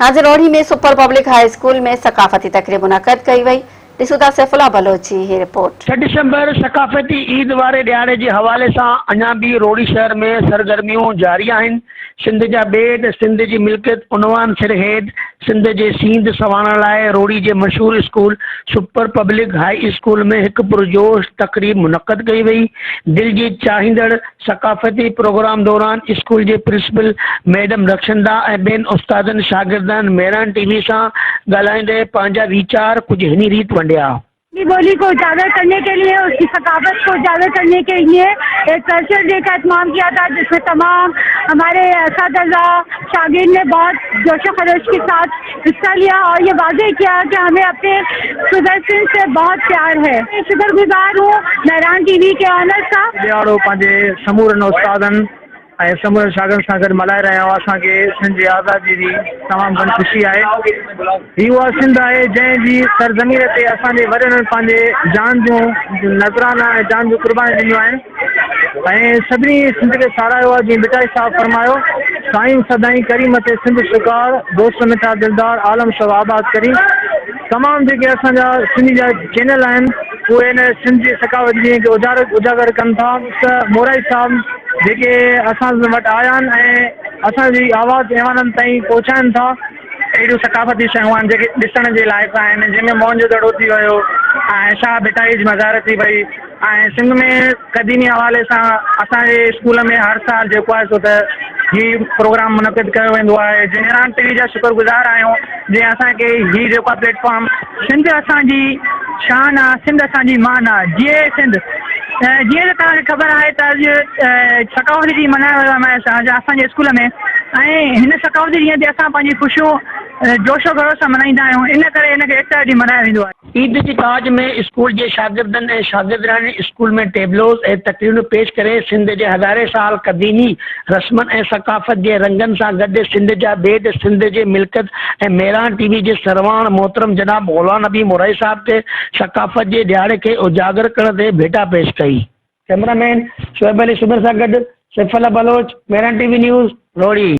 आज रोहड़ी में super public high school में सकाफती तकरीब मुनक़द कई वई। ॾिसूं था सैफुल्ला बलोच जी ही रिपोर्ट। 6 दिसंबर सकाफ़ती ईद वारे ॾियारे जे हवाले सां अञा बि रोहड़ी शहर में सरगर्मियूं जारी आहिनि। सिंध जा बेद, सिंध जी मिल्कियत उनवान सिरहेद, सिंध जे सींध संवारण लाइ रोहड़ी जे मशहूर school super public high school में एक पुरजोश तकरीब मुनक़द कई वई। दिल जी चाहींदड़ सकाफ़ती प्रोग्राम दौरान स्कूल जे प्रिंसिपल मैडम रक्षंदा ऐं ॿियनि उस्तादनि शागिर्दनि मेरान टीवी सां ॻाल्हाईंदे पंहिंजा वीचार कुछ हिन रीत वंडिया। अपनी बोली को उजागर करने के लिए, उसकी सकाफत को उजागर करने के लिए एक कल्चर डे का एहतमाम किया था, जिसमें तमाम हमारे असातिज़ा शागिर्द ने बहुत जोशो खरोश के साथ हिस्सा लिया और ये वाज़ेह किया कि हमें अपने प्रदर्शन से बहुत प्यार है। शुक्रगुजार हूँ मेहरान टीवी के ऑनर का। ॾियारो पंहिंजे समूरनि उस्तादनि ऐं समूरे शागिर्दनि सां गॾु मल्हाए रहिया आहियूं। असांखे सिंध जी आज़ादी जी तमामु घणी ख़ुशी आहे। हीअ उहा सिंध आहे जंहिंजी सरज़मीर ते असांजे वॾनि पंहिंजे जान जूं नज़राना ऐं जान जूं कुर्बानी ॾिनियूं आहिनि ऐं सभिनी सिंध खे सारायो आहे। जीअं बिटाई साहब फरमायो, साईं सदाईं करीम ते सिंध शिकार, दोस्त मिठा दिलदार आलम शब आबाद करी। तमामु जेके असांजा सिंधी जा चैनल आहिनि उहे हिन सिंध जी सकावत जी उजागर कनि था। त मोराई साहब जेके असां वटि आया आहिनि ऐं असांजी आवाज़ अहिड़नि ताईं पहुचाइनि था। अहिड़ियूं सकाफ़ती शयूं आहिनि जेके ॾिसण जे लाइक़ु आहिनि, जंहिंमें मौज दड़ो थी वियो ऐं शाह बिटाई जी मज़ार थी वई। ऐं सिंध में क़दीमी हवाले सां असांजे स्कूल में हर साल जेको आहे सो त हीउ प्रोग्राम मुनक़िद कयो वेंदो आहे। मेहरान टीवी जा शुक्रगुज़ार आहियूं जंहिं असांखे हीउ जेको आहे प्लेटफॉर्म। सिंध असांजी शान आहे, सिंध असांजी मान आहे। जीअं सिंध जीअं त तव्हांखे ख़बर आहे त अॼु सकाफ़ती ॾींहुं मल्हायो वियो असांजे स्कूल में ऐं हिन सकाफ़ती ॾींहं ते असां पंहिंजी ख़ुशियूं जोशो खरोश सां मल्हाईंदा आहियूं। इन करे हिनखे एकता ॾींहुं मल्हायो वेंदो आहे। ईद जी ताज में स्कूल जे शागिर्दनि ऐं शागिर्दानी स्कूल में टेबलोज़ ऐं तकरीरूं पेश करे सिंध जे हज़ारे साल क़दीमी रस्मनि ऐं सकाफ़त जे रंगनि सां गॾु सिंध जा बेद, सिंध जे मिल्कियत ऐं मेरान टीवी जे सरवाण मोहतरम जनाब मौलाना नबी मोराई साहब ते सकाफ़त जे ॾियारे खे उजागर करण ते भेटा पेश कई। कैमरामैन शुएब अली सुबर सां गॾु सैफुल्ला बलोच, मेरान टीवी न्यूज़, रोहड़ी।